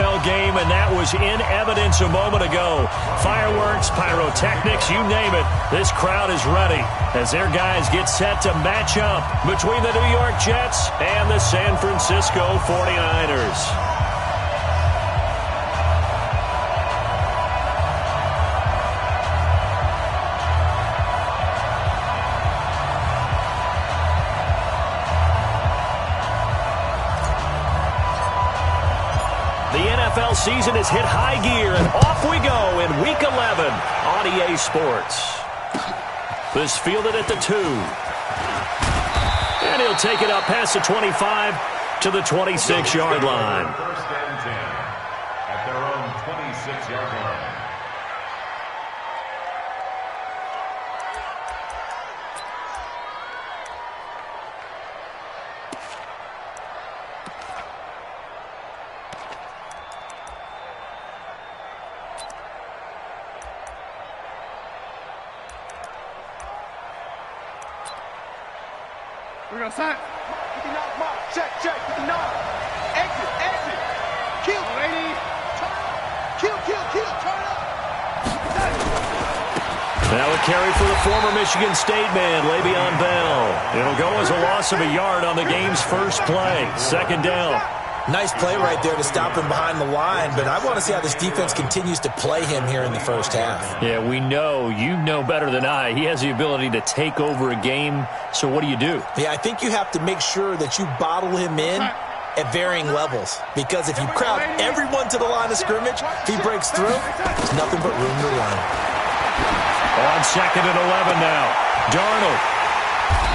NFL game, and that was in evidence a moment ago. Fireworks, pyrotechnics, you name it. This crowd is ready as their guys get set to match up between the New York Jets and the San Francisco 49ers. NFL season has hit high gear, and off we go in Week 11 on EA Sports. This fielded at the 2. And he'll take it up past the 25 to the 26-yard line. First and 10 at their own 26-yard line. We're going to sign. 59 mark. Check. 59. Exit. Kill. 80. Turn up. Kill. Turn up. Now a carry for the former Michigan State man, Le'Veon Bell. It'll go as a loss of a yard on the game's first play. Second down. Nice play right there to stop him behind the line, but I want to see how this defense continues to play him here in the first half. Yeah, we know. You know better than I. He has the ability to take over a game, so what do you do? Yeah, I think you have to make sure that you bottle him in at varying levels, because if you crowd everyone to the line of scrimmage, if he breaks through, there's nothing but room to run. On second and 11 now, Darnold.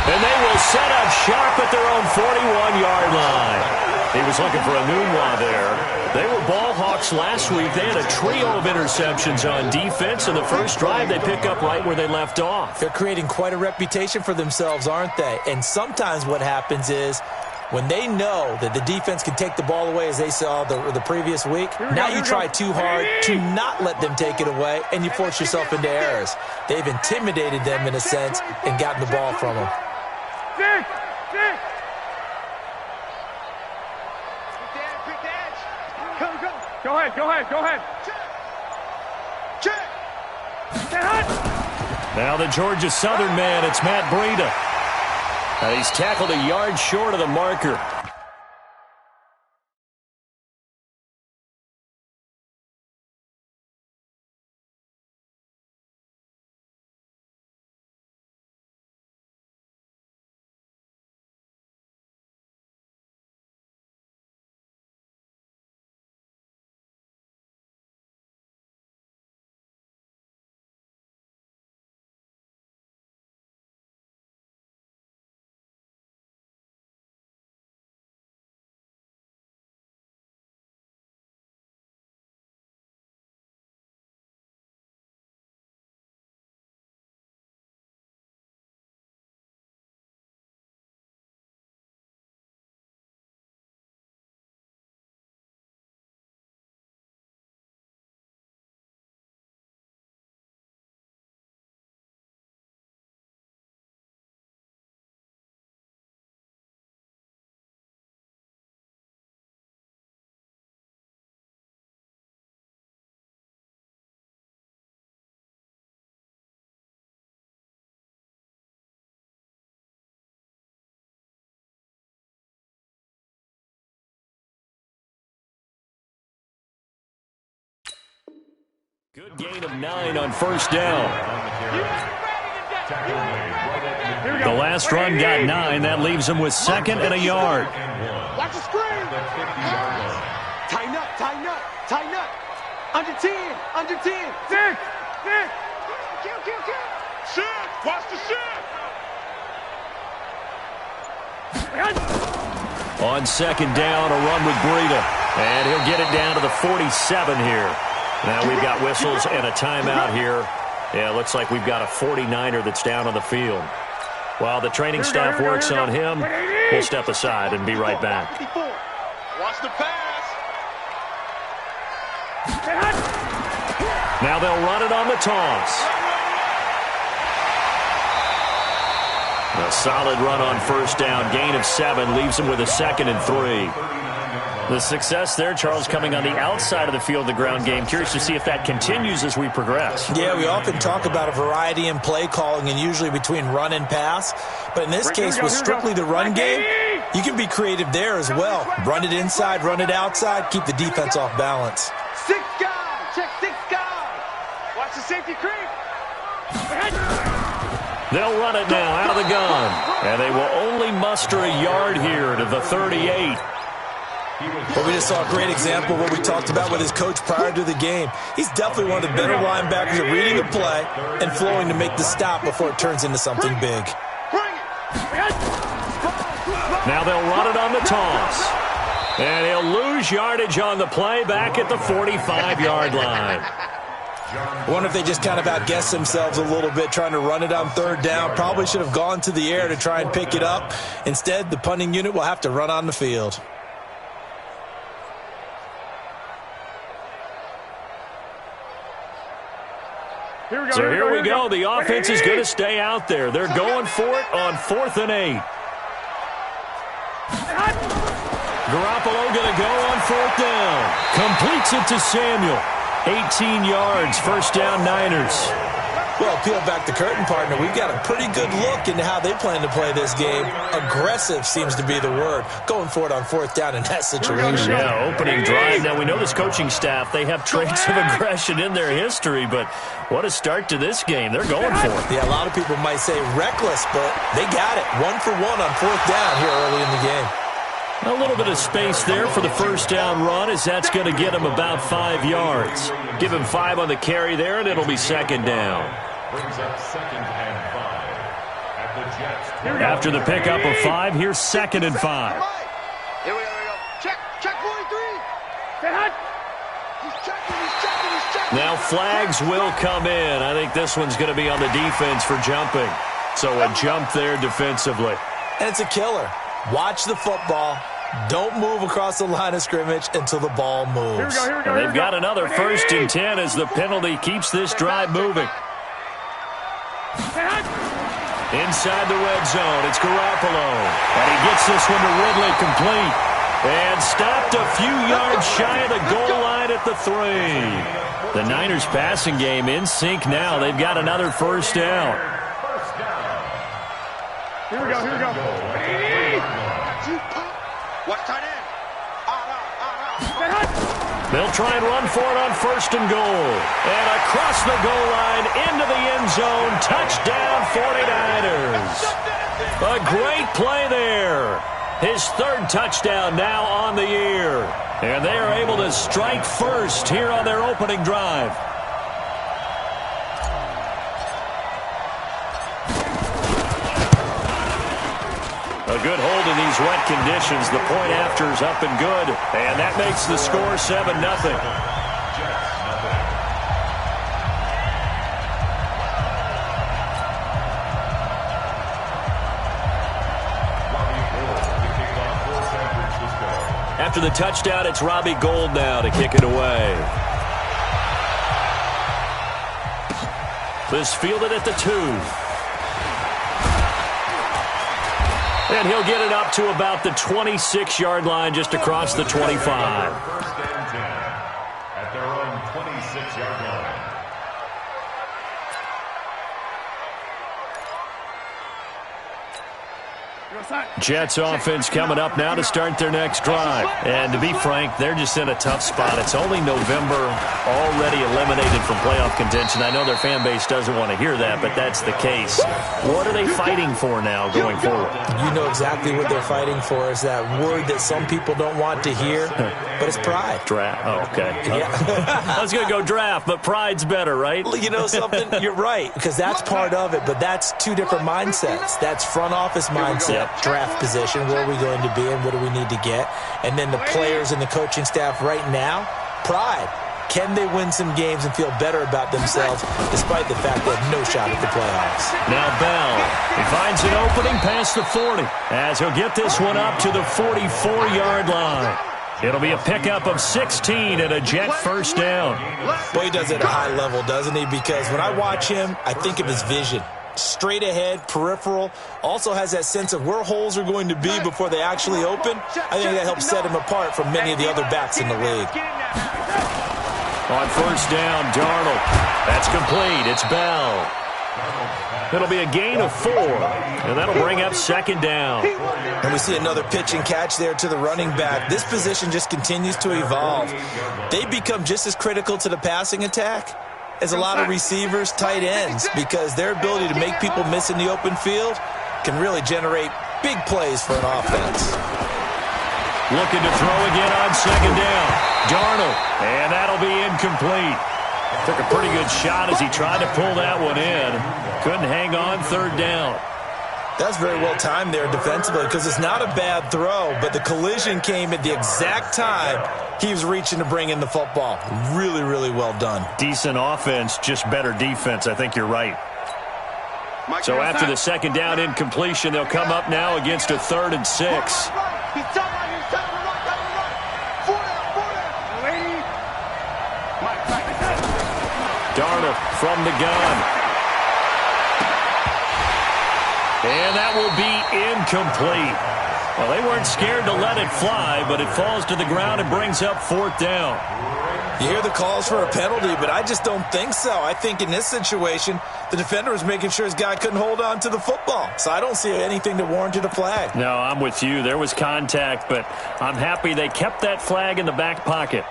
And they will set up sharp at their own 41-yard line. He was looking for a Nunwa there. They were ball hawks last week. They had a trio of interceptions on defense, and the first drive they pick up right where they left off. They're creating quite a reputation for themselves, aren't they? And sometimes what happens is when they know that the defense can take the ball away, as they saw the previous week, now you try too hard to not let them take it away, and you force yourself into errors. They've intimidated them in a sense and gotten the ball from them. Six. Go ahead. Check. Now the Georgia Southern man, it's Matt Breida. He's tackled a yard short of the marker. Good gain of 9 on first down. The last run got 9. That leaves him with second and a yard. Watch the screen. Tighten up. Under 10. Six. Kill. Shit. Watch the shit. On second down, a run with Breida. And he'll get it down to the 47 here. Now we've got whistles and a timeout here. Yeah, it looks like we've got a 49er that's down on the field. While the training staff works on him, we'll step aside and be right back. Watch the pass. Now they'll run it on the toss. A solid run on first down. Gain of 7 leaves him with a second and 3. The success there, Charles, coming on the outside of the field, the ground game. Curious to see if that continues as we progress. Yeah, we often talk about a variety in play calling and usually between run and pass. But in this case, with strictly the run game, you can be creative there as well. Run it inside, run it outside, keep the defense off balance. 6 guys. Check 6 guys. Watch the safety creep. They'll run it now out of the gun. And they will only muster a yard here to the 38. Well, we just saw a great example of what we talked about with his coach prior to the game. He's definitely one of the better linebackers at reading the play and flowing to make the stop before it turns into something big. Now they'll run it on the toss. And he'll lose yardage on the play back at the 45-yard line. I wonder if they just kind of outguessed themselves a little bit trying to run it on 3rd down. Probably should have gone to the air to try and pick it up. Instead, the punting unit will have to run on the field. Here we go. The offense is going to stay out there. They're going for it on 4th and 8. Garoppolo going to go on 4th down. Completes it to Samuel. 18 yards, 1st down, Niners. Well, peel back the curtain, partner. We've got a pretty good look into how they plan to play this game. Aggressive seems to be the word. Going for it on 4th down in that situation. Yeah, opening drive. Now, we know this coaching staff, they have traits of aggression in their history, but what a start to this game. They're going for it. Yeah, a lot of people might say reckless, but they got it. 1 for 1 on 4th down here early in the game. A little bit of space there for the 1st down run, as that's going to get him about 5 yards. Give him 5 on the carry there, and it'll be 2nd down. Brings up 2nd and 5 at the Jets. After the pickup of 5, here's 2nd and 5. Here we go. Check 43. He's checking. Now flags will come in. I think this one's going to be on the defense for jumping. So a jump there defensively. And it's a killer. Watch the football. Don't move across the line of scrimmage until the ball moves. Here we go. And they've got another 1st and 10 as the penalty keeps this drive moving. Inside the red zone, it's Garoppolo. And he gets this one to Ridley complete. And stopped a few yards shy of the goal line at the 3. The Niners passing game in sync now. They've got another 1st down. Here we go. Watch tight end. They'll try and run for it on 1st and goal. And across the goal line into the end zone. Touchdown 49ers. A great play there. His 3rd touchdown now on the year. And they are able to strike first here on their opening drive. A good hold in these wet conditions. The point after is up and good. And that makes the score 7-0. After the touchdown, it's Robbie Gould now to kick it away. This fielded at the 2. And he'll get it up to about the 26-yard line, just across the 25. 1st and 10 at their own 26-yard line. Jets offense coming up now to start their next drive. And to be frank, they're just in a tough spot. It's only November, already eliminated from playoff contention. I know their fan base doesn't want to hear that, but that's the case. What are they fighting for now going forward? You know exactly what they're fighting for. Is that word that some people don't want to hear, but it's pride. Draft. Oh, okay. Yeah. I was going to go draft, but pride's better, right? You know something? You're right, because that's part of it, but that's 2 different mindsets. That's front office mindset, draft position, where are we going to be and what do we need to get? And then the players and the coaching staff right now, pride. Can they win some games and feel better about themselves despite the fact they have no shot at the playoffs? Now Bell, he finds an opening past the 40 as he'll get this one up to the 44-yard line. It'll be a pickup of 16 and a Jet 1st down. Boy, he does it at a high level, doesn't he? Because when I watch him, I think of his vision. straight ahead, peripheral, also has that sense of where holes are going to be before they actually open. I think that helps set him apart from many of the other backs in the league. On first down, Darnold. That's complete. It's Bell. It'll be a gain of 4, and that'll bring up second down. And we see another pitch and catch there to the running back. This position just continues to evolve. They become just as critical to the passing attack as a lot of receivers, tight ends, because their ability to make people miss in the open field can really generate big plays for an offense. Looking to throw again on second down. Darnold, and that'll be incomplete. Took a pretty good shot as he tried to pull that one in. Couldn't hang on third down. That's very well timed there defensively because it's not a bad throw, but the collision came at the exact time he was reaching to bring in the football. Really, really well done. Decent offense, just better defense. I think you're right. So after the second down incompletion, they'll come up now against a 3rd and 6. Darnold from the gun. And that will be incomplete. Well, they weren't scared to let it fly, but it falls to the ground and brings up 4th down. You hear the calls for a penalty, but I just don't think so. I think in this situation, the defender was making sure his guy couldn't hold on to the football. So I don't see anything that warranted a flag. No, I'm with you. There was contact, but I'm happy they kept that flag in the back pocket.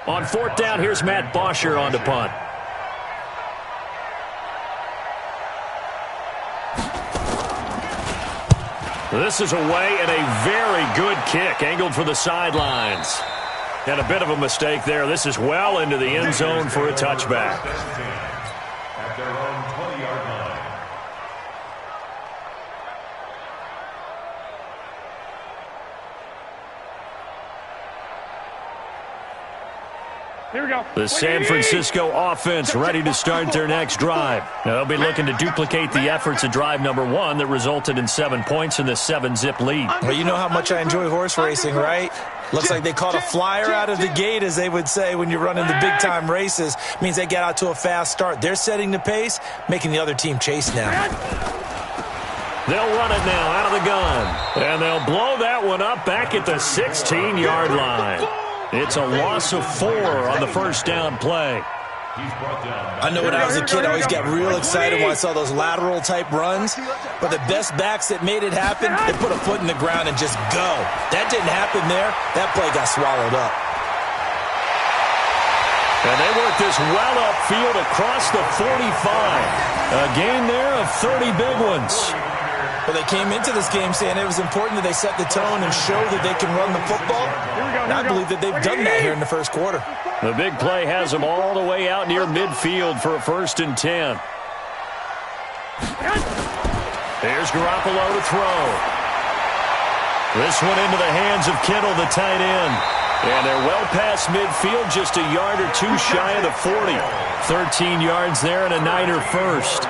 On 4th down, here's Matt Bosher on the punt. This is away and a very good kick, angled for the sidelines. And a bit of a mistake there. This is well into the end zone for a touchback. At their own 20-yard line. Here we go. The San Francisco offense ready to start their next drive. Now, they'll be looking to duplicate the efforts of drive number 1 that resulted in 7 points in the 7-zip lead. Well, you know how much I enjoy horse racing, right? Looks like they caught a flyer out of the gate, as they would say when you're running the big-time races. Means they get out to a fast start. They're setting the pace, making the other team chase now. They'll run it now out of the gun. And they'll blow that one up back at the 16-yard line. It's a loss of 4 on the first down play. I know when I was a kid, I always got real excited when I saw those lateral-type runs. But the best backs that made it happen, they put a foot in the ground and just go. That didn't happen there. That play got swallowed up. And they work this well upfield across the 45. A gain there of 30 big ones. But they came into this game saying it was important that they set the tone and show that they can run the football. And I believe that they've done that here in the first quarter. The big play has them all the way out near midfield for a 1st and 10. There's Garoppolo to throw. This one into the hands of Kittle, the tight end. And they're well past midfield, just a yard or 2 shy of the 40. 13 yards there and a Niner first.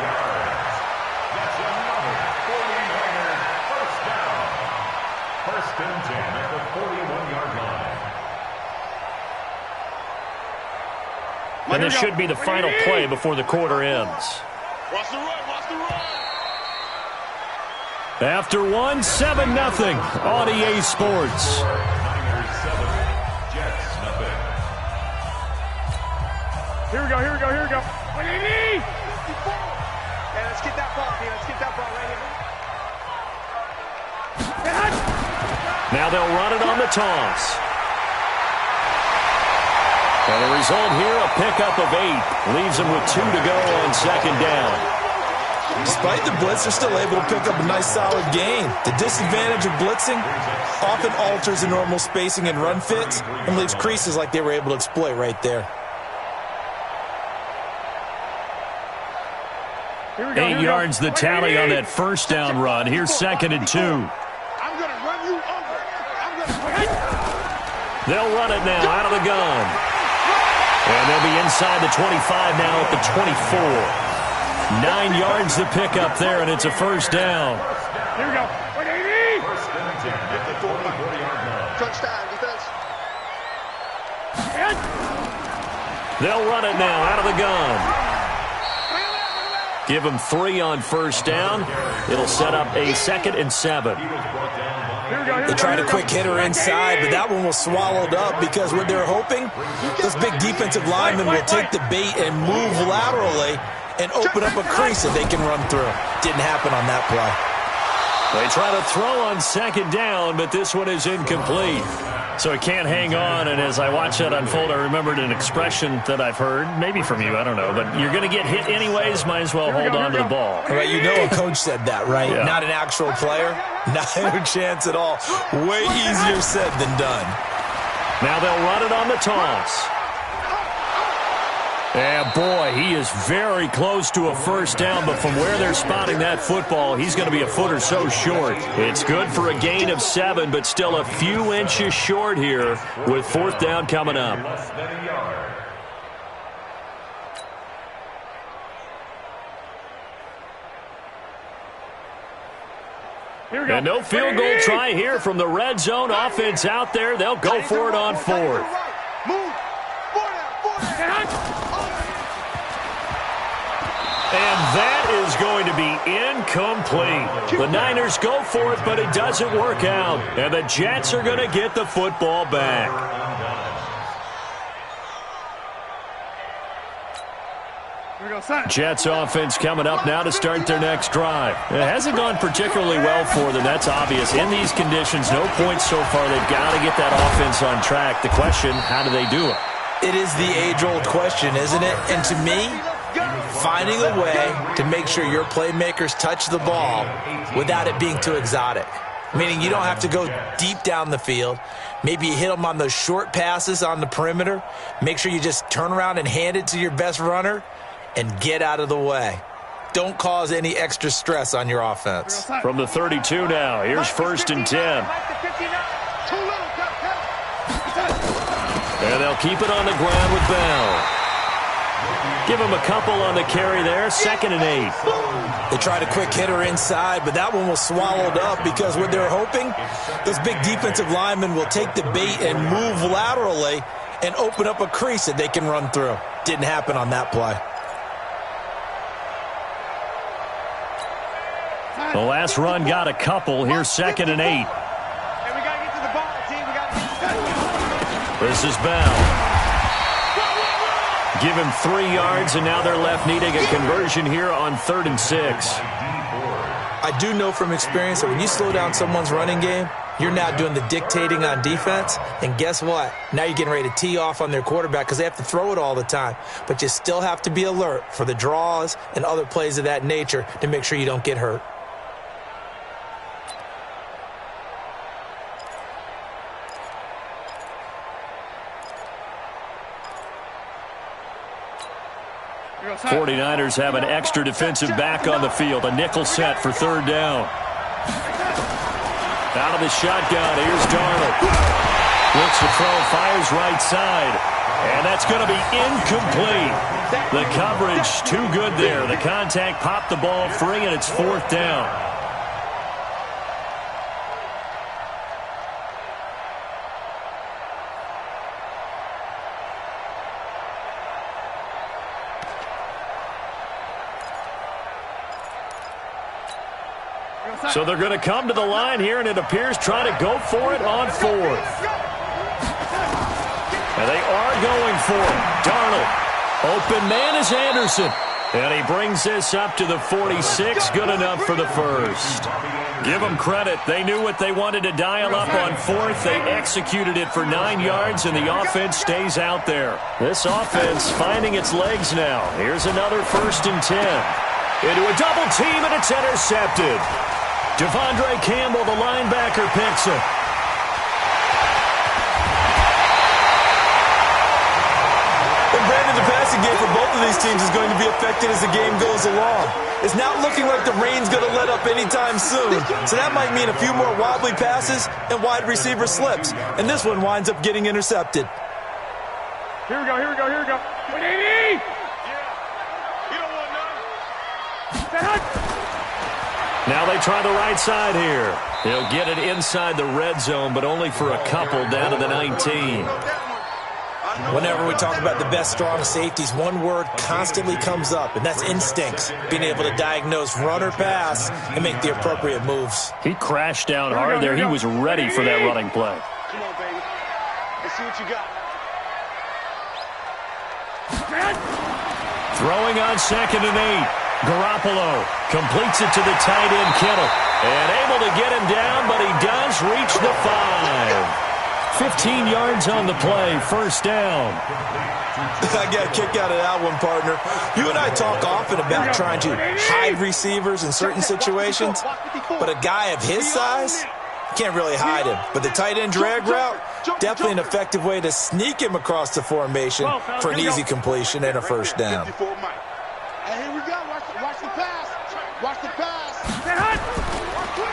And this should be the final play before the quarter ends. Watch the run, watch the run. After 1, 7-0 on EA Sports. Here we go, here we go, here we go. What do you need? Hey, let's get that ball here. Let's get that ball right here. Now they'll run it on the toss. And the result here, a pickup of 8. Leaves them with 2 to go on second down. Despite the blitz, they're still able to pick up a nice, solid gain. The disadvantage of blitzing often alters the normal spacing and run fits and leaves creases like they were able to exploit right there. 8 yards the tally on that first down run. Here's 2nd and 2. I'm going to run you over. They'll run it now out of the gun. And they'll be inside the 25 now at the 24. 9 yards to pick up there, and it's a first down. Here we go. What do you need? First and 10 at the 40-yard line. Touchdown, defense. They'll run it now out of the gun. Give them 3 on first down. It'll set up a 2nd and 7. They tried a quick hitter inside, but that one was swallowed up because what they're hoping, those big defensive linemen will take the bait and move laterally and open up a crease that they can run through. Didn't happen on that play. They try to throw on 2nd down, but this one is incomplete. So he can't hang on, and as I watch that unfold, I remembered an expression that I've heard, maybe from you, I don't know, but you're going to get hit anyways, might as well hold on to the ball. Right, you know a coach said that, right? Yeah. Not an actual player, not a chance at all. Way easier said than done. Now they'll run it on the toss. And boy, he is very close to a first down, but from where they're spotting that football, he's going to be a foot or so short. It's good for a gain of 7, but still a few inches short here with 4th down coming up. And no field goal try here from the red zone. Offense out there. They'll go for it on 4th. And that is going to be incomplete. The Niners go for it, but it doesn't work out. And the Jets are going to get the football back. Jets offense coming up now to start their next drive. It hasn't gone particularly well for them. That's obvious. In these conditions, no points so far. They've got to get that offense on track. The question, how do they do it? It is the age-old question, isn't it? And to me, finding a way to make sure your playmakers touch the ball without it being too exotic. Meaning you don't have to go deep down the field. Maybe you hit them on those short passes on the perimeter. Make sure you just turn around and hand it to your best runner and get out of the way. Don't cause any extra stress on your offense. From the 32 now, here's 1st and 10. And they'll keep it on the ground with Bell. Give him a couple on the carry there, 2nd and 8. They tried a quick hitter inside, but that one was swallowed up because what they're hoping, those big defensive linemen will take the bait and move laterally and open up a crease that they can run through. Didn't happen on that play. The last run got a couple. Here's 2nd and 8. This is Bell. Give him 3 yards, and now they're left needing a conversion here on 3rd and 6. I do know from experience that when you slow down someone's running game, you're now doing the dictating on defense. And guess what? Now you're getting ready to tee off on their quarterback because they have to throw it all the time. But you still have to be alert for the draws and other plays of that nature to make sure you don't get hurt. The 49ers have an extra defensive back on the field. A nickel set for 3rd down. Out of the shotgun, here's Darnold. Looks to throw, fires right side. And that's going to be incomplete. The coverage too good there. The contact popped the ball free, and it's 4th down. So they're going to come to the line here, and it appears try to go for it on 4th. And they are going for it. Darnold. Open man is Anderson. And he brings this up to the 46. Good enough for the first. Give them credit. They knew what they wanted to dial up on 4th. They executed it for 9 yards, and the offense stays out there. This offense finding its legs now. Here's another 1st and 10. Into a double team, and it's intercepted. Devondre Campbell, the linebacker, picks it. And Brandon, the passing game for both of these teams is going to be affected as the game goes along. It's not looking like the rain's going to let up anytime soon. So that might mean a few more wobbly passes and wide receiver slips. And this one winds up getting intercepted. Here we go. 180! You don't want none. Now they try the right side here. He'll get it inside the red zone, but only for a couple down to the 19. Whenever we talk about the best strong safeties, one word constantly comes up, and that's instincts. Being able to diagnose run or pass and make the appropriate moves. He crashed down hard there. He was ready for that running play. Come on, baby. Let's see what you got. Throwing on 2nd and 8. Garoppolo completes it to the tight end, Kittle. And able to get him down, but he does reach the 5. 15 yards on the play, first down. I got a kick out of that one, partner. You and I talk often about trying to hide receivers in certain situations, but a guy of his size, you can't really hide him. But the tight end drag route, definitely an effective way to sneak him across the formation for an easy completion and a first down. And here we go. Watch the pass. Watch the pass.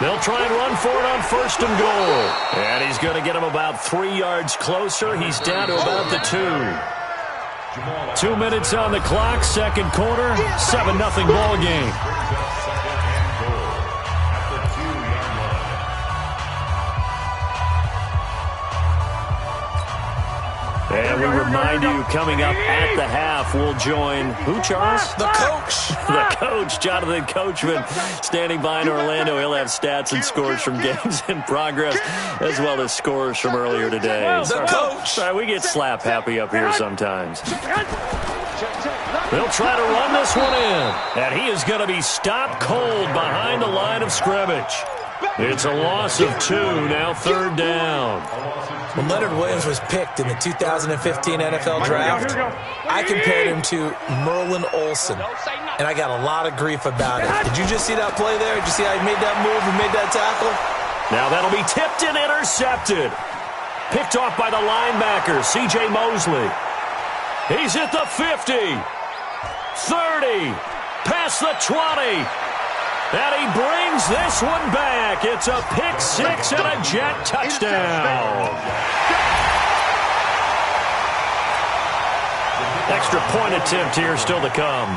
They'll try and run for it on 1st and goal. And he's going to get him about 3 yards closer. He's down to about the 2. 2 minutes on the clock, second quarter, 7-0 ball game. And we remind you, coming up at the half, we'll join who, Charles? The coach. The coach, Jonathan Coachman, standing by in Orlando. He'll have stats and scores from games in progress, as well as scores from earlier today. The coach. Sorry, we get slap happy up here sometimes. They'll try to run this one in, and he is going to be stopped cold behind the line of scrimmage. It's a loss of 2, now 3rd down. When Leonard Williams was picked in the 2015 NFL Draft, I compared him to Merlin Olsen, and I got a lot of grief about it. Did you just see that play there? Did you see how he made that move and made that tackle? Now that'll be tipped and intercepted. Picked off by the linebacker, C.J. Mosley. He's at the 50, 30, past the 20. And he brings this one back. It's a pick 6 and a Jet touchdown. Extra point attempt here still to come.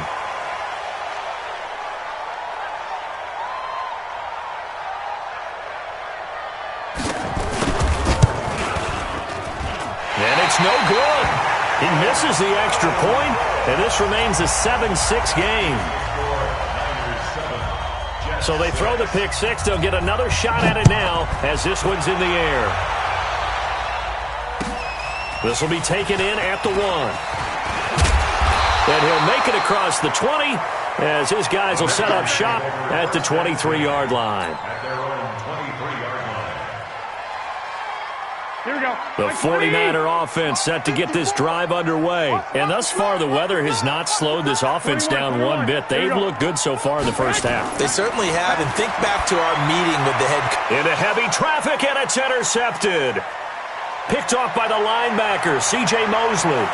And it's no good. He misses the extra point, and this remains a 7-6 game. So they throw the pick 6. They'll get another shot at it now as this one's in the air. This will be taken in at the 1. And he'll make it across the 20 as his guys will set up shop at the 23-yard line. Here we go. The 49er offense set to get this drive underway. And thus far, the weather has not slowed this offense down one bit. They've looked good so far in the first half. They certainly have, and think back to our meeting with the head coach. Into heavy traffic, and it's intercepted. Picked off by the linebacker, C.J. Mosley.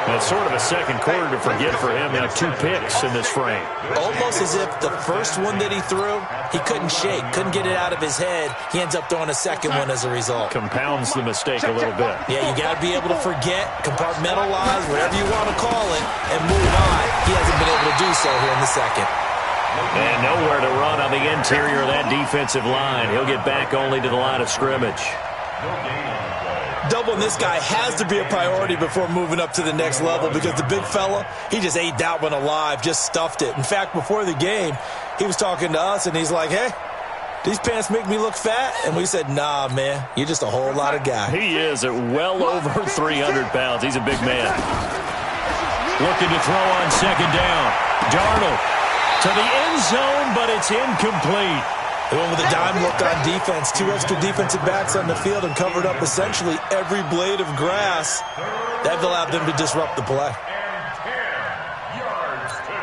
That's sort of a second quarter to forget for him. Now 2 picks in this frame. Almost as if the first one that he threw, he couldn't shake, couldn't get it out of his head. He ends up throwing a second one as a result. Compounds the mistake a little bit. Yeah, you got to be able to forget, compartmentalize, whatever you want to call it, and move on. He hasn't been able to do so here in the second. And nowhere to run on the interior of that defensive line. He'll get back only to the line of scrimmage. Doubling this guy has to be a priority before moving up to the next level, because the big fella, he just ate that one alive, just stuffed it. In fact, before the game, he was talking to us, and he's like, hey, these pants make me look fat? And we said, nah, man, you're just a whole lot of guy. He is at well over 300 pounds. He's a big man. Looking to throw on second down. Darnold to the end zone, but it's incomplete. They went with a dime look on defense. 2 extra defensive backs on the field and covered up essentially every blade of grass. That allowed them to disrupt the play. And 10 yards to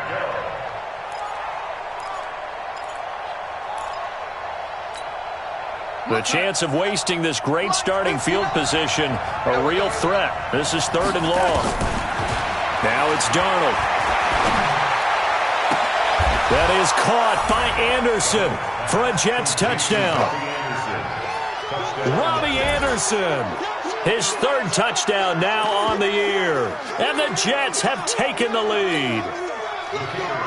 go. The chance of wasting this great starting field position, a real threat. This is 3rd and long. Now it's Darnold. That is caught by Anderson for a Jets touchdown. Robbie Anderson, his 3rd touchdown now on the year. And the Jets have taken the lead.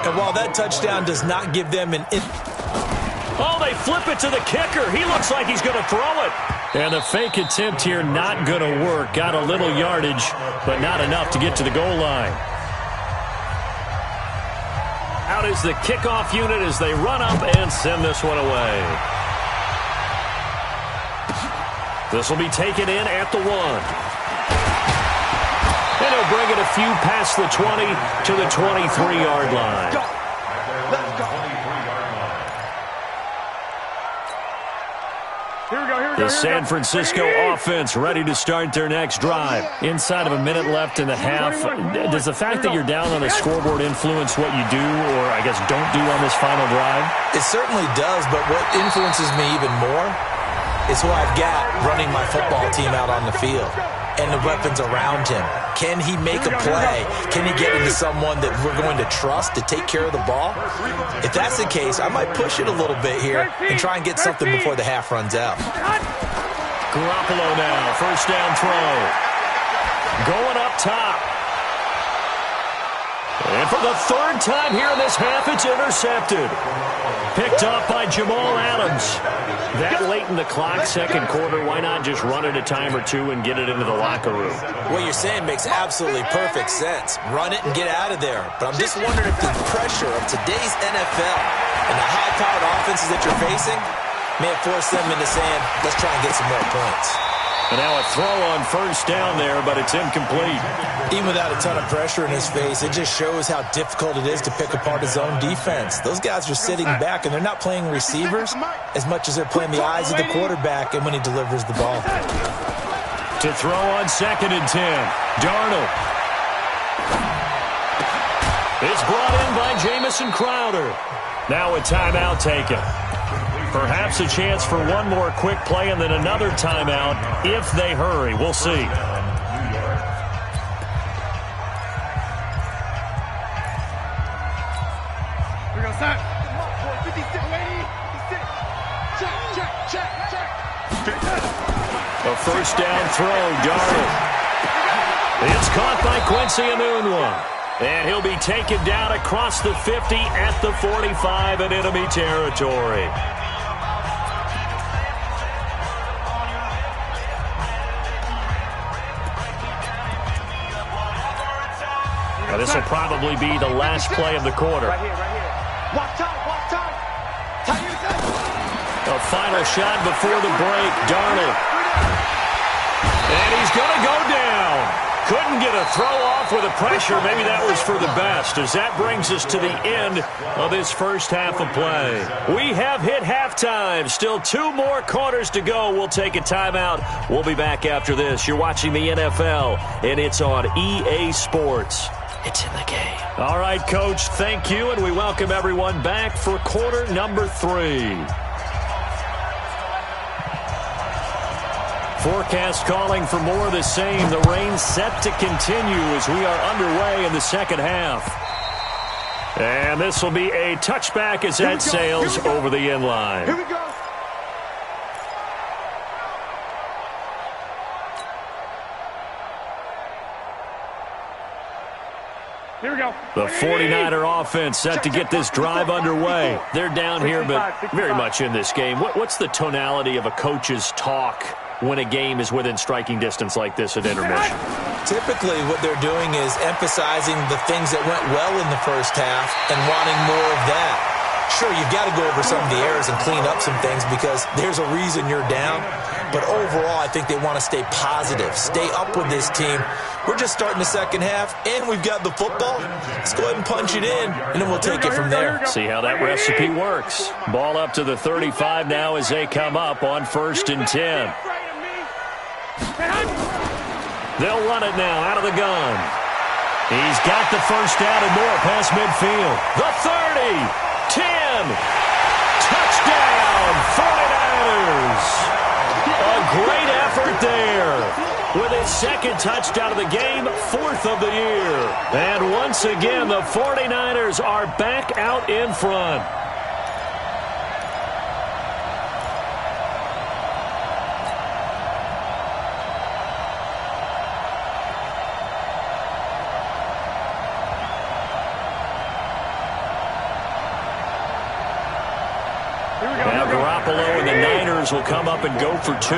And while that touchdown does not give them an Oh, they flip it to the kicker. He looks like he's going to throw it. And the fake attempt here not going to work. Got a little yardage, but not enough to get to the goal line. Out is the kickoff unit as they run up and send this one away. This will be taken in at the 1. And he'll bring it a few past the 20 to the 23-yard line. Let's go. The San Francisco offense ready to start their next drive. Inside of a minute left in the half. Does the fact that you're down on the scoreboard influence what you do, or I guess don't do on this final drive? It certainly does, but what influences me even more is who I've got running my football team out on the field and the weapons around him. Can he make a play? Can he get into someone that we're going to trust to take care of the ball? If that's the case, I might push it a little bit here and try and get something before the half runs out. Garoppolo now, first down throw. Going up top. And for the third time here in this half, it's intercepted. Picked up by Jamal Adams. That late in the clock, second quarter, why not just run it a time or two and get it into the locker room? What you're saying makes absolutely perfect sense. Run it and get out of there. But I'm just wondering if the pressure of today's NFL and the high-powered offenses that you're facing may have forced them into saying, let's try and get some more points. And now a throw on first down there, but it's incomplete. Even without a ton of pressure in his face, it just shows how difficult it is to pick apart his own defense. Those guys are sitting back, and they're not playing receivers as much as they're playing the eyes of the quarterback and when he delivers the ball. To throw on 2nd and 10, Darnold. It's brought in by Jamison Crowder. Now a timeout taken. Perhaps a chance for one more quick play and then another timeout if they hurry. We'll see. Here we go, Sam. 56, lady. 56. Check. A first down throw, Darnold. It's caught by Quincy Enunwa. And he'll be taken down across the 50 at the 45 in enemy territory. Now this will probably be the last play of the quarter. Right here. Watch time. A final shot before the break, Darnold. And he's going to go down. Couldn't get a throw off with the pressure. Maybe that was for the best, as that brings us to the end of this first half of play. We have hit halftime. Still 2 more quarters to go. We'll take a timeout. We'll be back after this. You're watching the NFL, and it's on EA Sports. It's in the game. All right, Coach, thank you, and we welcome everyone back for quarter number 3. Forecast calling for more of the same. The rain set to continue as we are underway in the second half. And this will be a touchback as that sails over the end line. Here we go. Here we go. The 49er offense set to get this drive underway. They're down here, but very much in this game. What's the tonality of a coach's talk when a game is within striking distance like this at intermission? Typically, what they're doing is emphasizing the things that went well in the first half and wanting more of that. Sure, you've got to go over some of the errors and clean up some things because there's a reason you're down. But overall, I think they want to stay positive, stay up with this team. We're just starting the second half, and we've got the football. Let's go ahead and punch it in, and then we'll take it from there. See how that recipe works. Ball up to the 35 now as they come up on 1st and 10. They'll run it now out of the gun. He's got the first down and more past midfield. The 30, 10, touchdown, 49ers. A great effort there. With his 2nd touchdown of the game, 4th of the year. And once again, the 49ers are back out in front. Now Garoppolo and the Niners will come up and go for 2.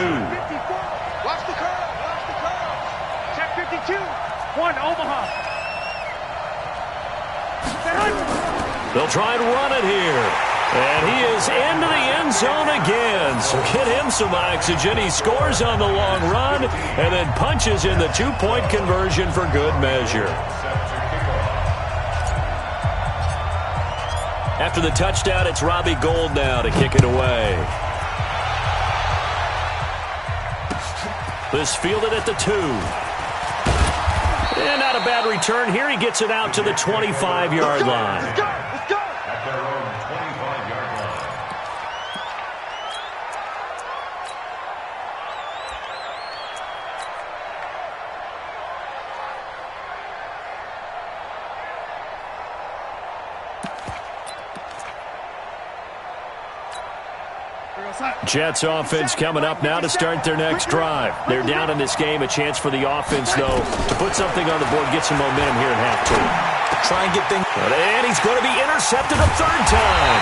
Watch the curve. Watch the curve. Check 52. 1, Omaha. They'll try and run it here. And he is into the end zone again. So get him some oxygen. He scores on the long run and then punches in the 2-point conversion for good measure. After the touchdown, it's Robbie Gould now to kick it away. This fielded at the 2. And not a bad return here. He gets it out to the 25-yard line. Let's go. Let's go. At their own 25-yard line. Jets offense coming up now to start their next drive. They're down in this game. A chance for the offense, though, to put something on the board, get some momentum here at half-2. Try and get things. And he's going to be intercepted a third time.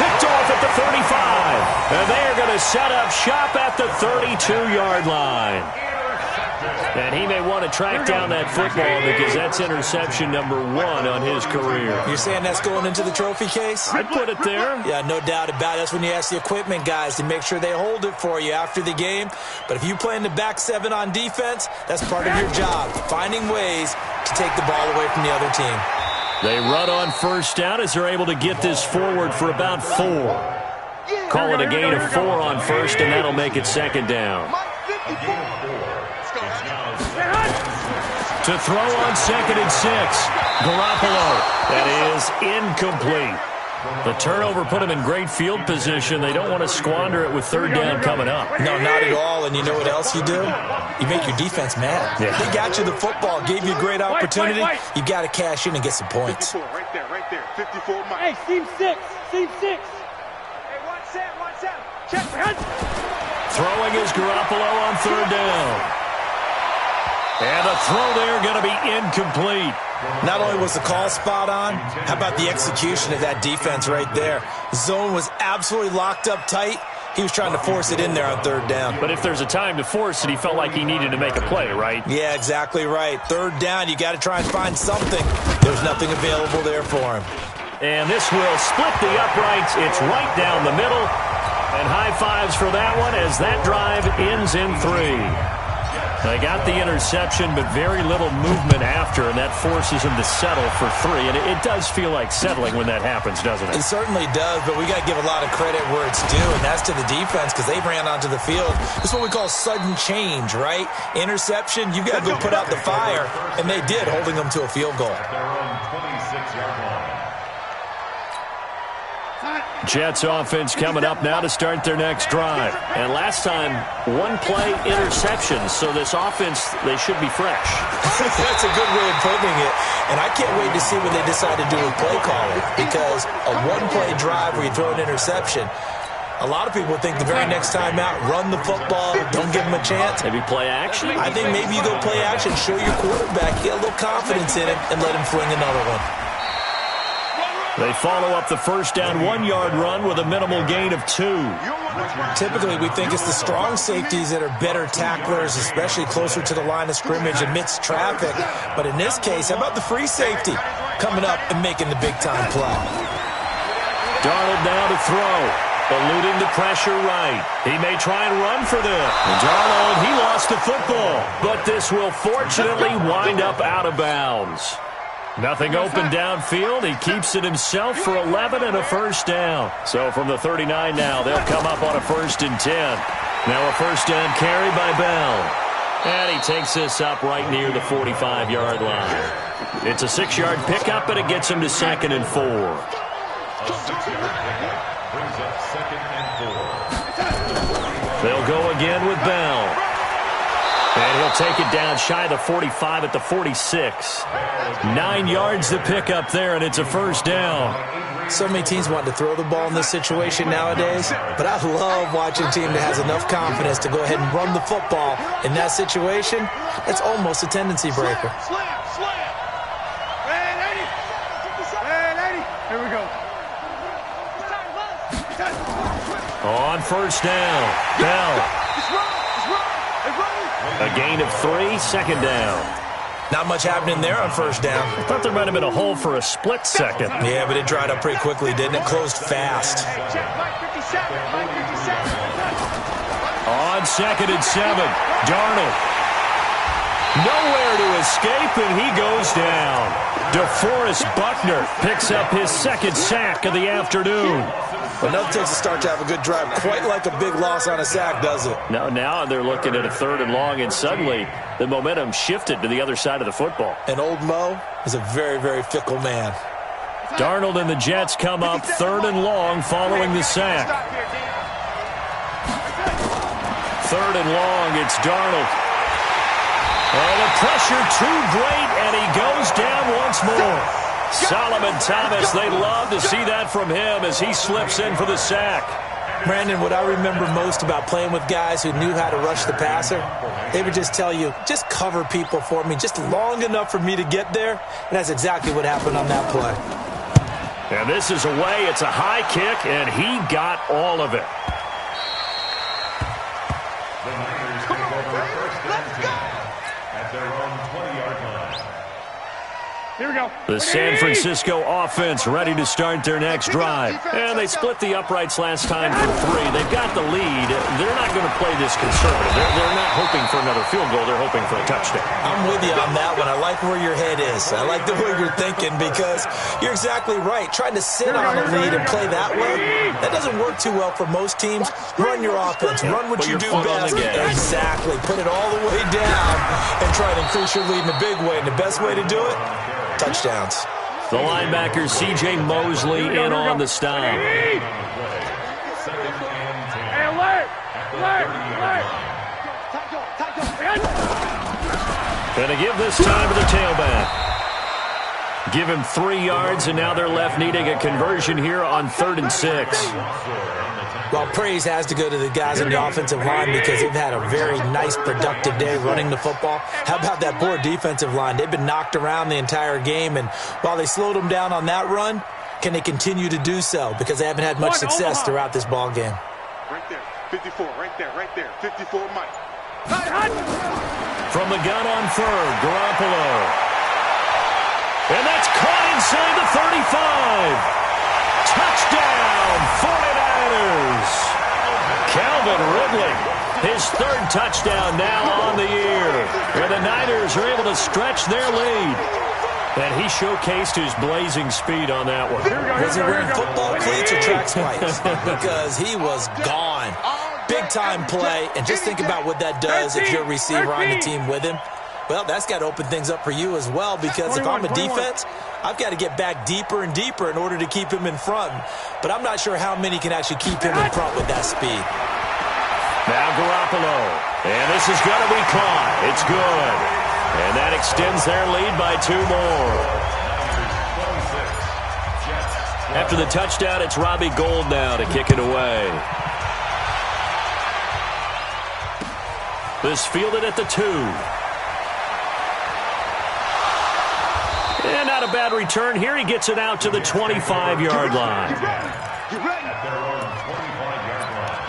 Picked off at the 35. And they are going to set up shop at the 32-yard line. And he may want to track down that football because that's interception number 1 on his career. You're saying that's going into the trophy case? I'd put it there. Yeah, no doubt about it. That's when you ask the equipment guys to make sure they hold it for you after the game. But if you play in the back 7 on defense, that's part of your job, finding ways to take the ball away from the other team. They run on first down as they're able to get this forward for about 4. Call it a gain of 4 on first, and that'll make it second down. To throw on 2nd and 6. Garoppolo. That is incomplete. The turnover put him in great field position. They don't want to squander it with 3rd down coming up. No, not at all. And you know what else you do? You make your defense mad. Yeah. They got you the football, gave you a great opportunity. You got to cash in and get some points. 54, right there. 54, Mike. Hey, seam 6. Seam 6. Hey, watch that. Check. Throwing is Garoppolo on 3rd down. And the throw there going to be incomplete. Not only was the call spot on, how about the execution of that defense right there? Zone was absolutely locked up tight. He was trying to force it in there on 3rd down. But if there's a time to force it, he felt like he needed to make a play, right? Yeah, exactly right. 3rd down, you got to try and find something. There's nothing available there for him. And this will split the uprights. It's right down the middle. And high fives for that one as that drive ends in 3. They got the interception, but very little movement after, and that forces him to settle for 3. And it does feel like settling when that happens, doesn't it? It certainly does, but we got to give a lot of credit where it's due, and that's to the defense because they ran onto the field. This is what we call sudden change, right? Interception, you got to go put out the fire, and they did, holding them to a field goal. At their own 26-yard line. Jets offense coming up now to start their next drive. And last time, 1-play interceptions. So this offense, they should be fresh. That's a good way of putting it. And I can't wait to see what they decide to do with play calling. Because a 1-play drive where you throw an interception, a lot of people think the very next time out, run the football, don't give them a chance. Maybe play action? I think maybe you go play action, show your quarterback, get a little confidence in him, and let him fling another one. They follow up the first down 1-yard run with a minimal gain of 2. Typically, we think it's the strong safeties that are better tacklers, especially closer to the line of scrimmage amidst traffic. But in this case, how about the free safety coming up and making the big-time play? Darnold now to throw. Alluding to pressure right. He may try and run for this. Darnold, he lost the football. But this will fortunately wind up out of bounds. Nothing open downfield. He keeps it himself for 11 and a first down. So from the 39 now, they'll come up on a 1st and 10. Now a first down carry by Bell. And he takes this up right near the 45-yard line. It's a 6-yard pickup, and it gets him to 2nd and 4. A 6-yard pickup brings up 2nd and 4. They'll go again with Bell. And he'll take it down shy of the 45 at the 46. 9 yards to pick up there, and it's a first down. So many teams want to throw the ball in this situation nowadays, but I love watching a team that has enough confidence to go ahead and run the football. In that situation, it's almost a tendency breaker. Slam. Hey, lady. Here we go. On first down, Bell. A gain of 3, second down. Not much happening there on first down. I thought there might have been a hole for a split second. Yeah, but it dried up pretty quickly, didn't it? Closed fast. On second and 7, Darnold. Nowhere to escape, and he goes down. DeForest Buckner picks up his second sack of the afternoon. Well, nothing takes a start to have a good drive quite like a big loss on a sack, does it? No, now they're looking at a 3rd and long, and suddenly the momentum shifted to the other side of the football. And old Mo is a very, very fickle man. Darnold and the Jets come up 3rd and long following the sack. 3rd and long, it's Darnold. And the pressure too great, and he goes down once more. Solomon Thomas, they love to see that from him as he slips in for the sack. Brandon, what I remember most about playing with guys who knew how to rush the passer, they would just tell you, just cover people for me, just long enough for me to get there. And that's exactly what happened on that play. And this is away. It's a high kick, and he got all of it. The Niners take over first and 10 at their own 20-yard line. Here we go. The San Francisco offense ready to start their next drive. And they split the uprights last time for 3. They've got the lead. They're not going to play this conservative. They're not hoping for another field goal. They're hoping for a touchdown. I'm with you on that one. I like where your head is. I like the way you're thinking because you're exactly right. Trying to sit on a lead and play that way, that doesn't work too well for most teams. Run your offense. Run what you do best. Exactly. Put it all the way down and try to increase your lead in a big way. And the best way to do it, touchdowns. The linebacker, C.J. Mosley, in on the stop. Hey, alert! Gonna give this time to the tailback. Give him 3 yards, and now they're left needing a conversion here on 3rd and 6. Well, praise has to go to the guys on the offensive line because they've had a very nice, productive day running the football. How about that poor defensive line? They've been knocked around the entire game, and while they slowed them down on that run, can they continue to do so? Because they haven't had much success throughout this ball game. Right there, 54, right there, 54, Mike. From the gun on 3rd, Garoppolo. And that's caught inside the 35. Touchdown, 49ers. Calvin Ridley, his 3rd touchdown now on the year. And the Niners are able to stretch their lead. And he showcased his blazing speed on that one. Was he wearing football cleats or track spikes? Because he was gone. Big-time play. And just think about what that does if you're a receiver on the team with him. Well, that's got to open things up for you as well because if I'm a defense, I've got to get back deeper and deeper in order to keep him in front. But I'm not sure how many can actually keep him in front with that speed. Now Garoppolo. And this is going to be caught. It's good. And that extends their lead by 2 more. After the touchdown, it's Robbie Gould now to kick it away. This fielded at the 2. And not a bad return. Here he gets it out to the 25-yard line. At their own 25-yard line.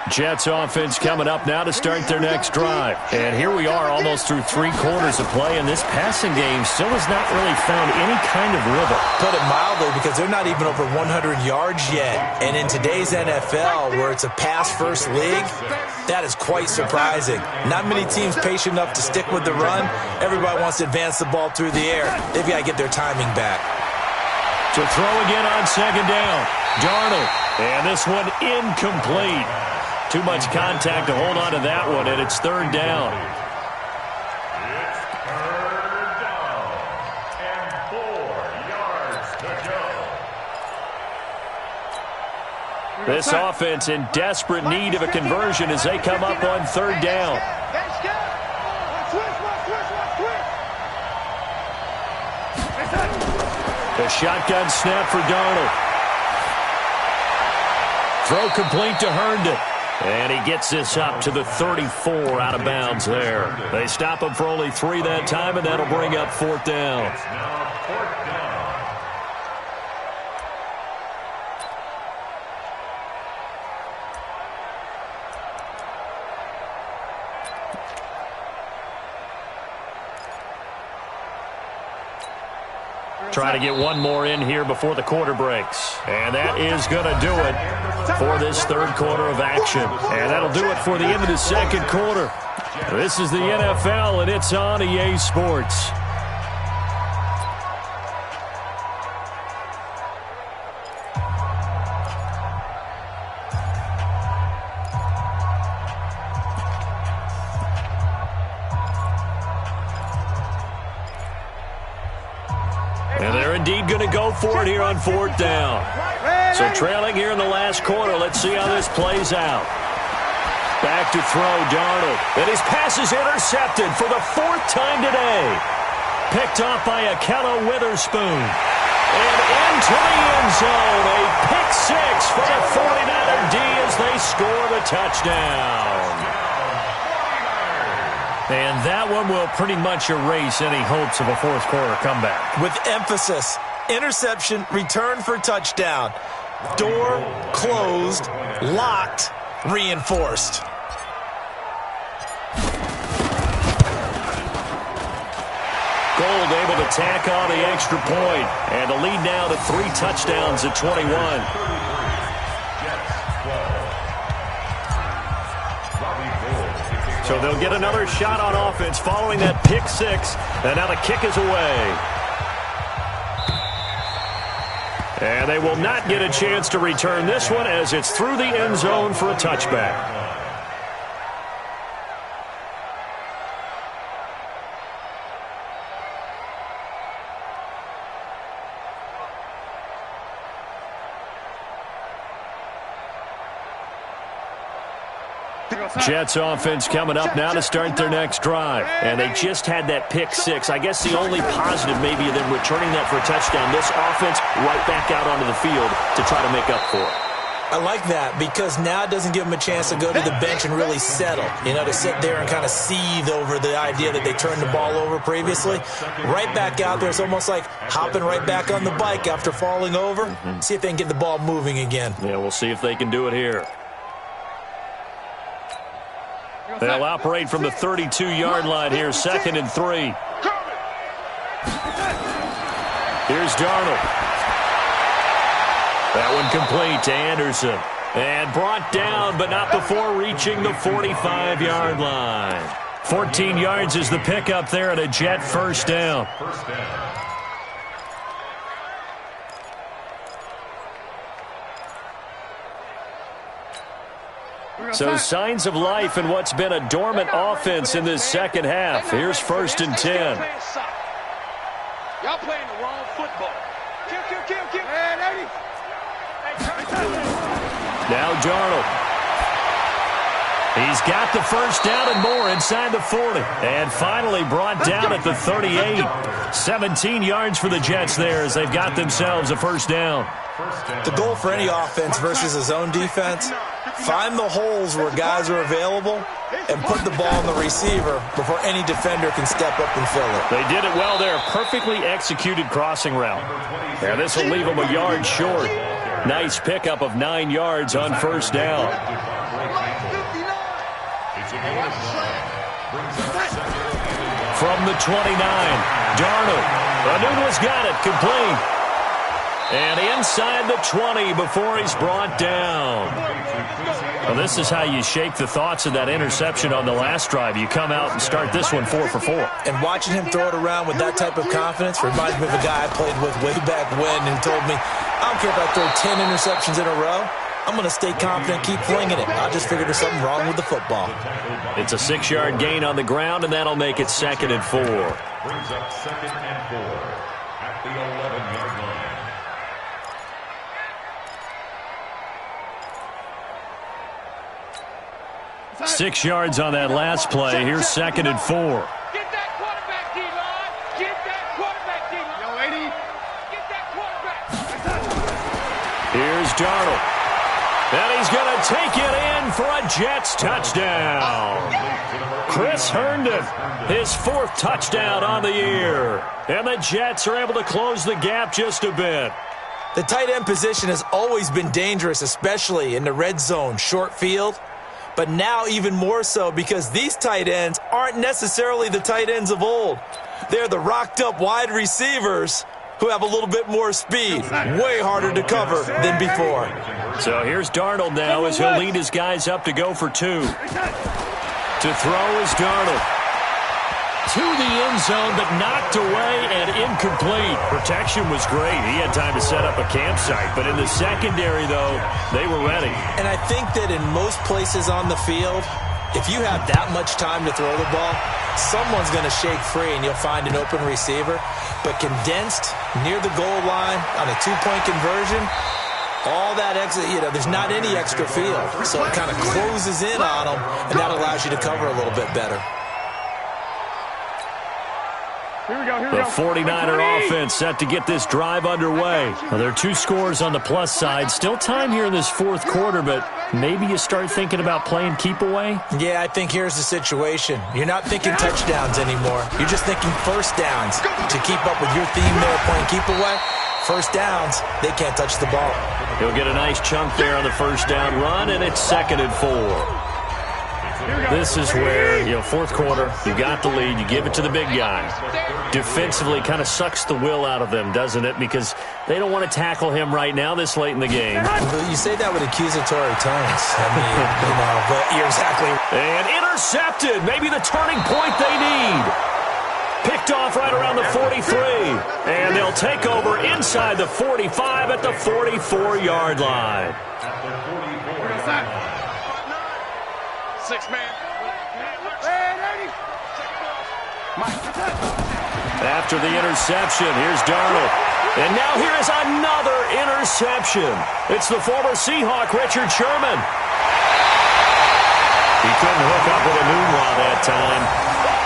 Jets offense coming up now to start their next drive. And here we are almost through 3 quarters of play, and this passing game still has not really found any kind of rhythm. Put it mildly, because they're not even over 100 yards yet. And in today's NFL, where it's a pass-first league, that is quite surprising. Not many teams patient enough to stick with the run. Everybody wants to advance the ball through the air. They've got to get their timing back. To throw again on 2nd down. Darnold. And this one incomplete. Too much contact to hold on to that one, and it's 3rd down. It's 3rd down and 4 yards to go. This offense in desperate need of a conversion as they come up on 3rd down. The shotgun snap for Darnold. Throw complete to Herndon. And he gets this up to the 34 out of bounds there. They stop him for only 3 that time, and that'll bring up 4th down. It's now 4th down Try to get one more in here before the quarter breaks. And that is going to do it for this third quarter of action. And that'll do it for the end of the second quarter. This is the NFL, and it's on EA Sports. And they're indeed going to go for it here on fourth down. So trailing here in the last quarter. Let's see how this plays out. Back to throw, Darnold. And his pass is intercepted for the fourth time today. Picked off by Akello Witherspoon. And into the end zone. A pick six for the 49er D as they score the touchdown. And that one will pretty much erase any hopes of a fourth quarter comeback. With emphasis, interception, return for touchdown. Door closed, locked, reinforced. Gold able to tack on the extra point. And the lead now to 3 touchdowns at 21. So they'll get another shot on offense following that pick six. And now the kick is away. And they will not get a chance to return this one as it's through the end zone for a touchback. Jets offense coming up now to start their next drive. And they just had that pick six. I guess the only positive maybe of them returning that for a touchdown. This offense right back out onto the field to try to make up for it. I like that because now it doesn't give them a chance to go to the bench and really settle. You know, to sit there and kind of seethe over the idea that they turned the ball over previously. Right back out there. It's almost like hopping right back on the bike after falling over. See if they can get the ball moving again. Yeah, we'll see if they can do it here. They'll operate from the 32-yard line here, 2nd and 3. Here's Darnold. That one complete to Anderson. And brought down, but not before reaching the 45-yard line. 14 yards is the pickup there and a Jet first down. So signs of life in what's been a dormant offense in this second half. Here's 1st and 10. Y'all playing the wrong football. Kill. Now Darnold. He's got the first down and more inside the 40. And finally brought down at the 38. 17 yards for the Jets there as they've got themselves a first down. The goal for any offense versus his own defense, find the holes where guys are available and put the ball on the receiver before any defender can step up and fill it. They did it well there. Perfectly executed crossing route. Yeah, this will leave them a yard short. Nice pickup of 9 yards on first down. From the 29, Darnold. Anuno's got it, complete. And inside the 20 before he's brought down. Well, this is how you shake the thoughts of that interception on the last drive. You come out and start this one 4 for 4. And watching him throw it around with that type of confidence reminds me of a guy I played with way back when who told me, I don't care if I throw 10 interceptions in a row. I'm going to stay confident, keep flinging it. I just figured there's something wrong with the football. It's a 6-yard gain on the ground, and that'll make it 2nd and 4. Brings up 2nd and 4 at the 11-yard line. 6 yards on that last play. Here's 2nd and 4. Get that quarterback, D-line. Get that quarterback, D-line. Yo, AD. Get that quarterback. Here's Darnold. And he's going to take it in for a Jets touchdown. Chris Herndon, his 4th touchdown on the year. And the Jets are able to close the gap just a bit. The tight end position has always been dangerous, especially in the red zone, short field. But now even more so because these tight ends aren't necessarily the tight ends of old. They're the rocked-up wide receivers who have a little bit more speed. Way harder to cover than before. So here's Darnold now as he'll lead his guys up to go for 2. To throw is Darnold. To the end zone, but knocked away and incomplete. Protection was great. He had time to set up a campsite. But in the secondary, though, they were ready. And I think that in most places on the field, if you have that much time to throw the ball, someone's going to shake free and you'll find an open receiver. But condensed near the goal line on a 2-point conversion, all that extra, there's not any extra field. So it kind of closes in on them, and that allows you to cover a little bit better. The 49er offense set to get this drive underway. Well, there are 2 scores on the plus side. Still time here in this fourth quarter, but maybe you start thinking about playing keep away? Yeah, I think here's the situation. You're not thinking touchdowns anymore. You're just thinking first downs. To keep up with your theme there, playing keep away, first downs, they can't touch the ball. He'll get a nice chunk there on the first down run, and it's 2nd and 4. This is where, fourth quarter, you got the lead, you give it to the big guy. Defensively kind of sucks the will out of them, doesn't it? Because they don't want to tackle him right now this late in the game. You say that with accusatory tones. I mean, but you're exactly right. And intercepted, maybe the turning point they need. Picked off right around the 43. And they'll take over inside the 45 at the 44-yard line. 6-man. After the interception, here's Darnold. And now here is another interception. It's the former Seahawk, Richard Sherman. He couldn't hook up with a Nunwa that time.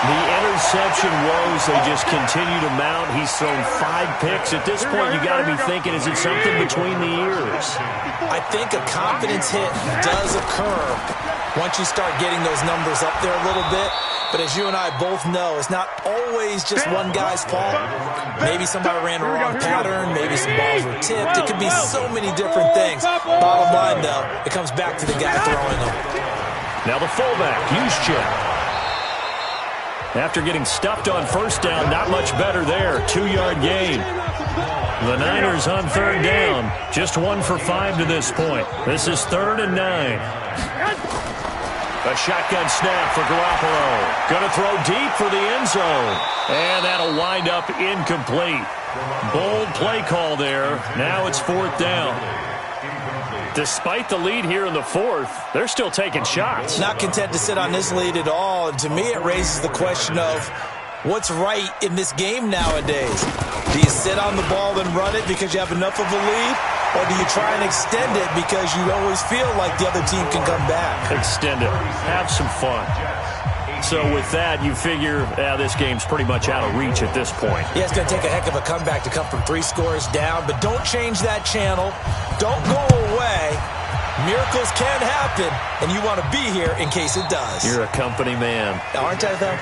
The interception woes, they just continue to mount. He's thrown 5 picks. At this point, you got to be thinking, is it something between the ears? I think a confidence hit does occur once you start getting those numbers up there a little bit. But as you and I both know, it's not always just one guy's fault. Maybe somebody ran a wrong pattern. Maybe some balls were tipped. It could be so many different things. Bottom line, though, it comes back to the guy throwing them. Now the fullback, Juszczyk. After getting stuffed on first down, not much better there. 2-yard gain. The Niners on 3rd down. Just 1 for 5 to this point. This is 3rd and 9. A shotgun snap for Garoppolo. Going to throw deep for the end zone. And that'll wind up incomplete. Bold play call there. Now it's 4th down. Despite the lead here in the 4th, they're still taking shots. Not content to sit on this lead at all. And to me, it raises the question of what's right in this game nowadays. Do you sit on the ball and run it because you have enough of a lead? Or do you try and extend it because you always feel like the other team can come back? Extend it. Have some fun. So with that, you figure this game's pretty much out of reach at this point. Yeah, it's going to take a heck of a comeback to come from 3 scores down. But don't change that channel. Don't go away. Miracles can happen, and you want to be here in case it does. You're a company man. Aren't I, though?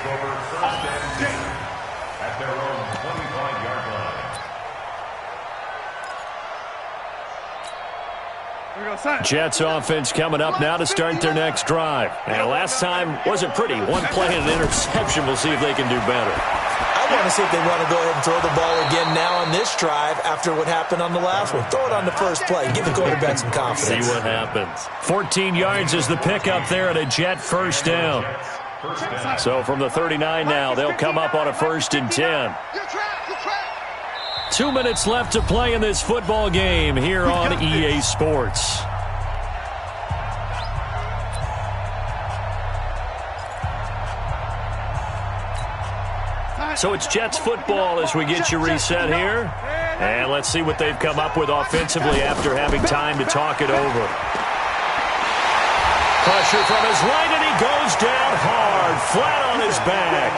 At their own 25-yard line. Jets offense coming up now to start their next drive. And last time wasn't pretty. 1 play and an interception. We'll see if they can do better. I want to see if they want to go ahead and throw the ball again now on this drive after what happened on the last one. Throw it on the first play. Give the quarterback some confidence. See what happens. 14 yards is the pickup there at a Jet first down. So from the 39 now, they'll come up on a 1st and 10. 2 minutes left to play in this football game here on EA Sports. So it's Jets football as we get you reset here. And let's see what they've come up with offensively after having time to talk it over. Pressure from his right, and he goes down hard, flat on his back.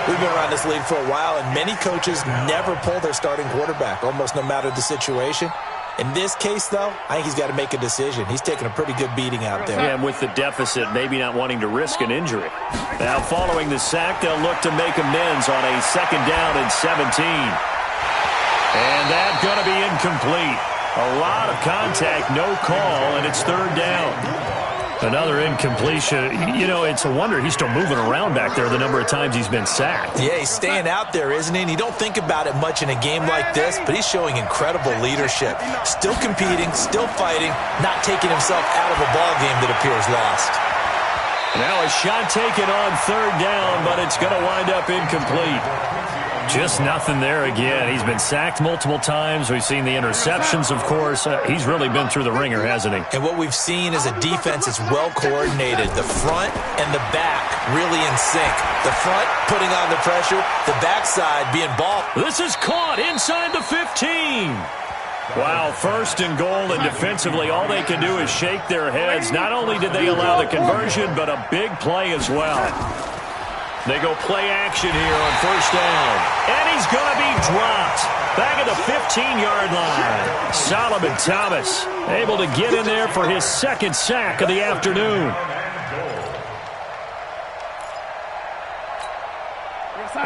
We've been around this league for a while, and many coaches never pull their starting quarterback, almost no matter the situation. In this case, though, I think he's got to make a decision. He's taking a pretty good beating out there. Yeah, and with the deficit, maybe not wanting to risk an injury. Now, following the sack, they'll look to make amends on a 2nd down and 17. And that's going to be incomplete. A lot of contact, no call, and it's 3rd down. Another incompletion. You know, it's a wonder he's still moving around back there the number of times he's been sacked. Yeah, he's staying out there, isn't he? And you don't think about it much in a game like this, but he's showing incredible leadership. Still competing, still fighting, not taking himself out of a ball game that appears lost. Now a shot taken on third down, but it's going to wind up incomplete. Just nothing there again. He's been sacked multiple times. We've seen the interceptions, of course. He's really been through the ringer, hasn't he? And what we've seen is a defense that's well coordinated. The front and the back really in sync. The front putting on the pressure, the backside being ball. This is caught inside the 15. Wow, first and goal, and defensively all they can do is shake their heads. Not only did they allow the conversion, but a big play as well. They go play action here on first down. And he's going to be dropped. Back at the 15-yard line. Solomon Thomas able to get in there for his second sack of the afternoon.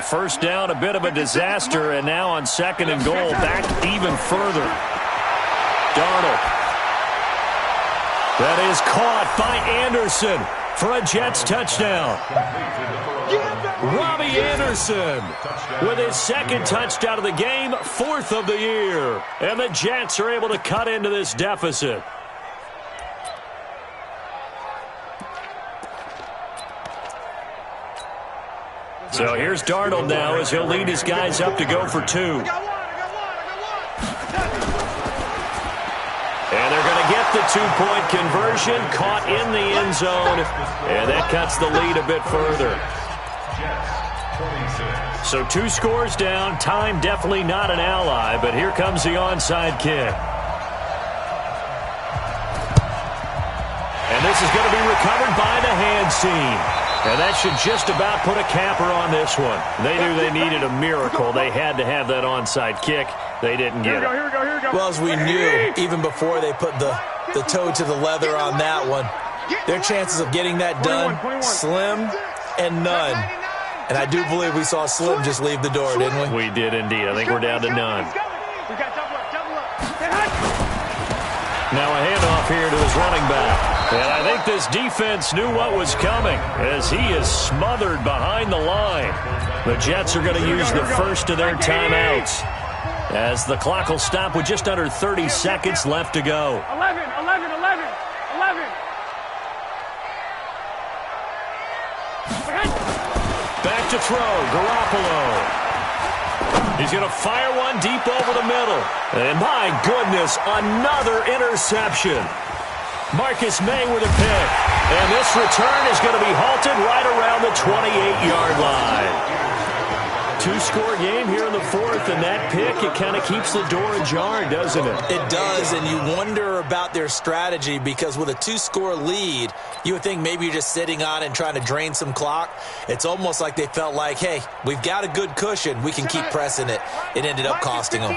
First down, a bit of a disaster, and now on second and goal, back even further. Darnold. That is caught by Anderson for a Jets touchdown. Robbie Anderson with his second touchdown of the game, fourth of the year. And the Jets are able to cut into this deficit. So here's Darnold now as he'll lead his guys up to go for two. And they're going to get the two-point conversion, caught in the end zone, and that cuts the lead a bit further. So 2 scores down, time definitely not an ally, but here comes the onside kick. And this is going to be recovered by the hands team. And that should just about put a capper on this one. They knew they needed a miracle. They had to have that onside kick. They didn't get it. Here we go. Well, as we knew, even before they put the toe to the leather on that one, their chances of getting that done, slim and none. And I do believe we saw Slim just leave the door, didn't we? We did indeed. I think we're down to none. Now a handoff here to his running back. And I think this defense knew what was coming as he is smothered behind the line. The Jets are going to use the first of their timeouts as the clock will stop with just under 30 seconds left to go. 11. Back to throw, Garoppolo. He's going to fire one deep over the middle. And my goodness, another interception. Marcus May with a pick. And this return is going to be halted right around the 28-yard line. 2-score game here in the fourth, and that pick, it kind of keeps the door ajar, doesn't it? It does, and you wonder about their strategy because with a 2-score lead, you would think maybe you're just sitting on it and trying to drain some clock. It's almost like they felt like, hey, we've got a good cushion. We can keep pressing it. It ended up costing them.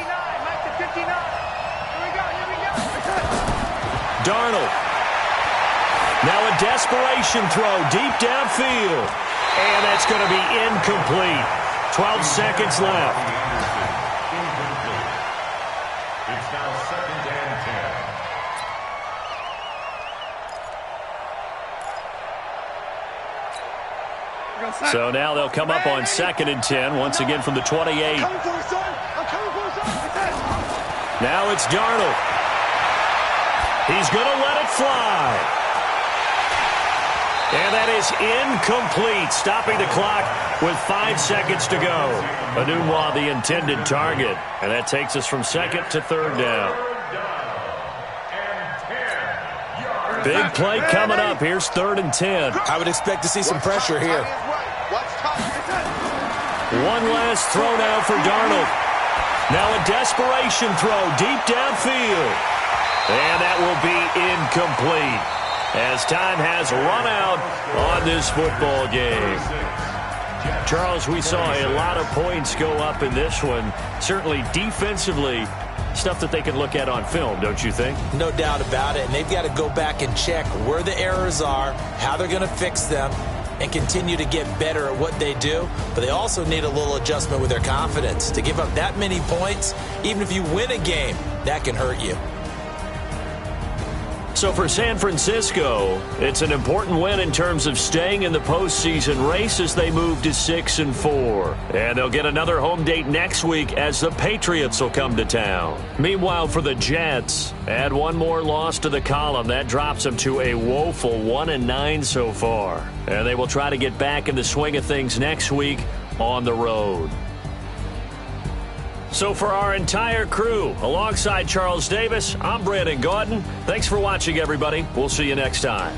Darnold. Now a desperation throw deep downfield. And that's going to be incomplete. 12 seconds left. It's now 2nd and 10. So now they'll come up on 2nd and 10, once again from the 28. Now it's Darnold. He's going to let it fly. And that is incomplete, stopping the clock with 5 seconds to go. Anunwa, the intended target. And that takes us from 2nd to 3rd down. Big play coming up. Here's 3rd and 10. I would expect to see some pressure here. One last throw now for Darnold. Now a desperation throw deep downfield. And that will be incomplete as time has run out on this football game. Charles, we saw a lot of points go up in this one. Certainly defensively, stuff that they can look at on film, don't you think? No doubt about it. And they've got to go back and check where the errors are, how they're going to fix them, and continue to get better at what they do. But they also need a little adjustment with their confidence. To give up that many points, even if you win a game, that can hurt you. So for San Francisco, it's an important win in terms of staying in the postseason race as they move to 6-4. And they'll get another home date next week as the Patriots will come to town. Meanwhile, for the Jets, add one more loss to the column. That drops them to a woeful 1-9 so far. And they will try to get back in the swing of things next week on the road. So for our entire crew, alongside Charles Davis, I'm Brandon Gaudin. Thanks for watching, everybody. We'll see you next time.